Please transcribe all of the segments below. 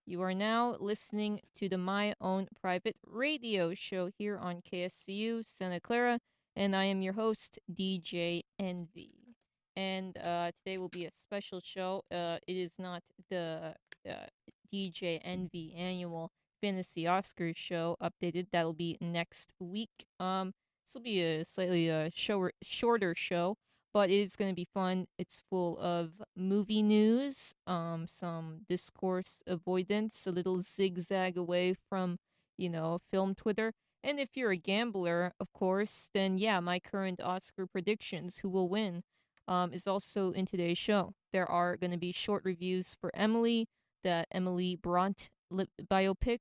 You are now listening to the My Own Private Radio show here on KSCU Santa Clara, and I am your host, DJ Envy. And today will be a special show. It is not the DJ Envy annual Fantasy Oscars show updated. That'll be next week. This will be a slightly shorter show, but it's going to be fun. It's full of movie news, some discourse avoidance, a little zigzag away from, film Twitter. And if you're a gambler, of course, then yeah, my current Oscar predictions, who will win, is also in today's show. There are going to be short reviews for Emily, the Emily Bront biopic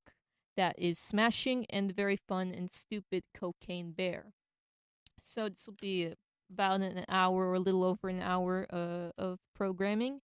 that is smashing, and the very fun and stupid Cocaine Bear. So this will be about an hour or a little over an hour of programming.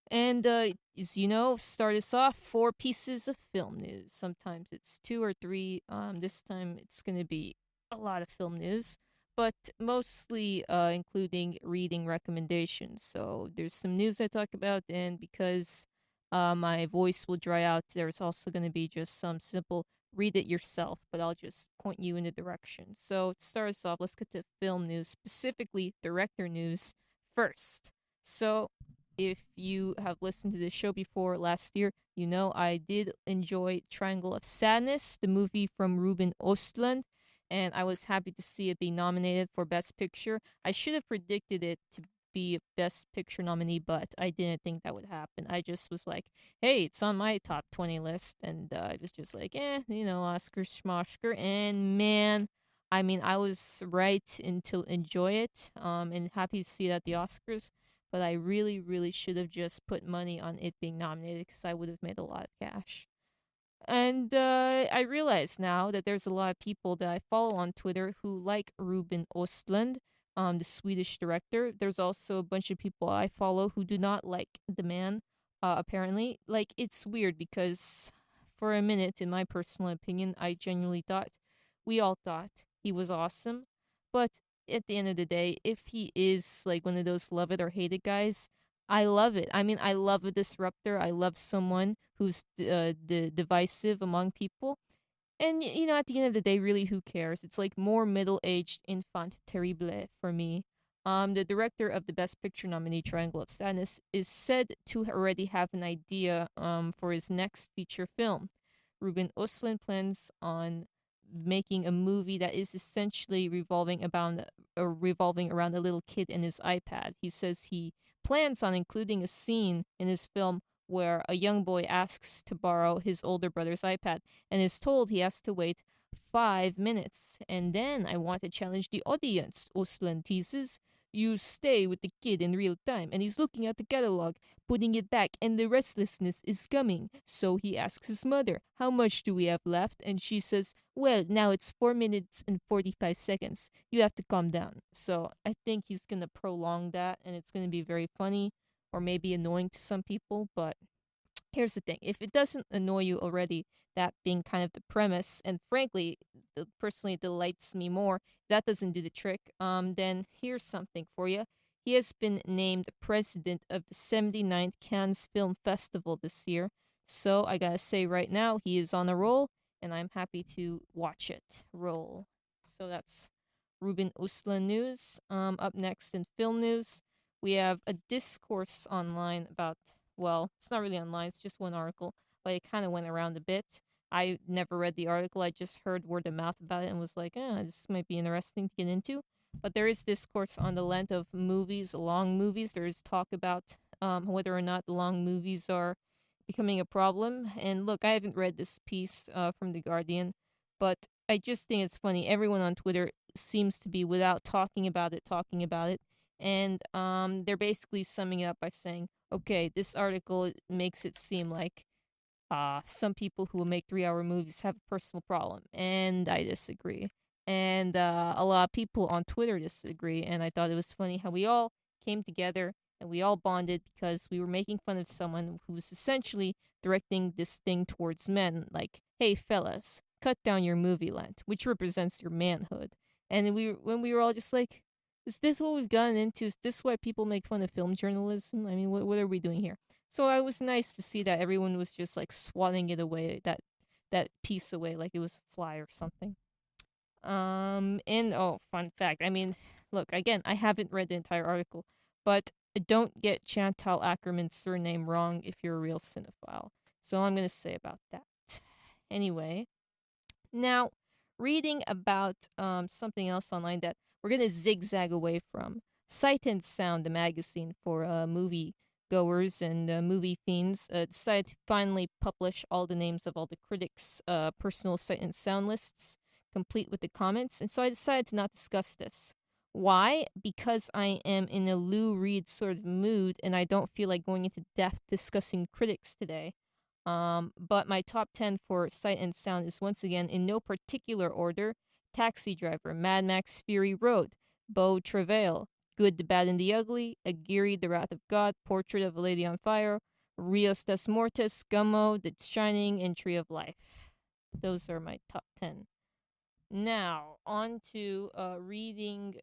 And as you know, start us off, four pieces of film news. Sometimes it's two or three. This time it's going to be a lot of film news, but mostly including reading recommendations. So there's some news I talk about, and because my voice will dry out, there's also going to be just some simple read it yourself, but I'll just point you in the direction. So to start us off, let's get to film news, specifically director news first. So if you have listened to the show before last year, you know I did enjoy Triangle of Sadness, the movie from Ruben Östlund, and I was happy to see it be nominated for Best Picture. I should have predicted it to be a Best Picture nominee, but I didn't think that would happen. I just was like, hey, it's on my top 20 list, and I was just like, Oscar schmosker, and man, I mean, I was right to enjoy it, and happy to see it at the Oscars, but I really, really should have just put money on it being nominated because I would have made a lot of cash. And I realize now that there's a lot of people that I follow on Twitter who like Ruben Östlund, the Swedish director. There's also a bunch of people I follow who do not like the man, apparently. Like, it's weird because for a minute, in my personal opinion, I genuinely thought, we all thought he was awesome. But at the end of the day, if he is like one of those love it or hate it guys, I love it. I mean, I love a disruptor. I love someone who's divisive among people. And at the end of the day, really, who cares? It's like more middle-aged infant terrible for me. The director of the Best Picture nominee, Triangle of Sadness, is said to already have an idea for his next feature film. Ruben Östlund plans on making a movie that is essentially revolving around a little kid and his iPad. He says he plans on including a scene in his film where a young boy asks to borrow his older brother's iPad and is told he has to wait 5 minutes. And then I want to challenge the audience, Östlund teases. You stay with the kid in real time, and he's looking at the catalog, putting it back, and the restlessness is coming. So he asks his mother, how much do we have left? And she says, well, now it's 4 minutes and 45 seconds. You have to calm down. So I think he's going to prolong that, and it's going to be very funny or maybe annoying to some people, but here's the thing, if it doesn't annoy you already, that being kind of the premise, and frankly, personally delights me more, that doesn't do the trick, then here's something for you. He has been named president of the 79th Cannes Film Festival this year, so I gotta say right now, he is on a roll, and I'm happy to watch it roll. So that's Ruben Östlund news. Up next in film news, we have a discourse online about, well, it's not really online, it's just one article, but it kind of went around a bit. I never read the article, I just heard word of mouth about it and was like, this might be interesting to get into. But there is discourse on the length of movies, long movies. There is talk about whether or not long movies are becoming a problem. And look, I haven't read this piece from The Guardian, but I just think it's funny. Everyone on Twitter seems to be, without talking about it, talking about it. And they're basically summing it up by saying, okay, this article makes it seem like some people who make 3 hour movies have a personal problem. And I disagree. And a lot of people on Twitter disagree. And I thought it was funny how we all came together and we all bonded because we were making fun of someone who was essentially directing this thing towards men. Like, hey, fellas, cut down your movie length, which represents your manhood. And when we were all just like, is this what we've gotten into? Is this why people make fun of film journalism? I mean, what are we doing here? So it was nice to see that everyone was just like swatting it away, that piece away, like it was a fly or something. And oh, fun fact. I mean, look, again, I haven't read the entire article, but don't get Chantal Ackerman's surname wrong if you're a real cinephile. So I'm gonna say about that. Anyway, now reading about something else online that we're gonna zigzag away from. Sight and Sound, the magazine for movie goers and movie fiends, decided to finally publish all the names of all the critics' personal sight and sound lists, complete with the comments. And so I decided to not discuss this. Why? Because I am in a Lou Reed sort of mood, and I don't feel like going into depth discussing critics today. But my top 10 for sight and sound is once again in no particular order: Taxi Driver, Mad Max Fury Road, Beau Travail, Good, the Bad, and the Ugly, Aguirre, The Wrath of God, Portrait of a Lady on Fire, Rios des Mortis, Gummo, The Shining, and Tree of Life. Those are my top 10. Now, on to reading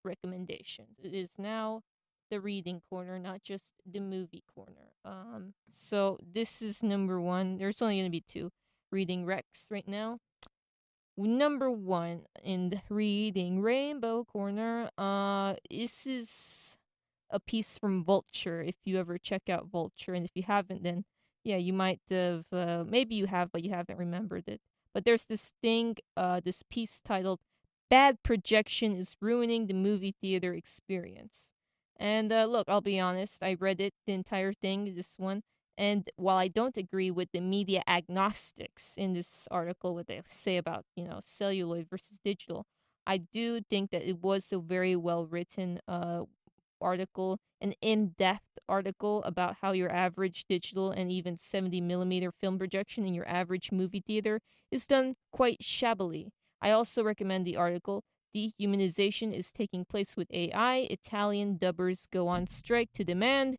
recommendations. It is now the reading corner, not just the movie corner. So this is number one. There's only gonna be two reading recs right now. Number one in the reading rainbow corner. This is a piece from Vulture. If you ever check out Vulture, and if you haven't, then yeah, you might have. Maybe you have, but you haven't remembered it. But there's this thing, this piece titled "Bad Projection is Ruining the Movie Theater Experience." And look, I'll be honest. I read it, the entire thing, this one. And while I don't agree with the media agnostics in this article, what they say about celluloid versus digital, I do think that it was a very well written article, an in-depth article about how your average digital and even 70 millimeter film projection in your average movie theater is done quite shabbily. I also recommend the article "Dehumanization is Taking Place with AI. Italian dubbers go on strike to demand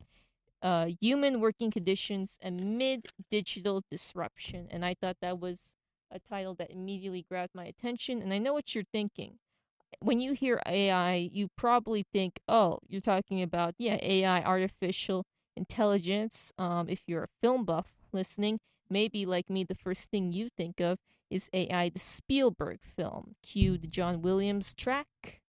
human working conditions amid digital disruption." And I thought that was a title that immediately grabbed my attention. And I know what you're thinking. When you hear AI, you probably think, oh, you're talking about, yeah, AI, artificial intelligence. If you're a film buff listening, maybe like me, the first thing you think of is AI, the Spielberg film. Cue the John Williams track.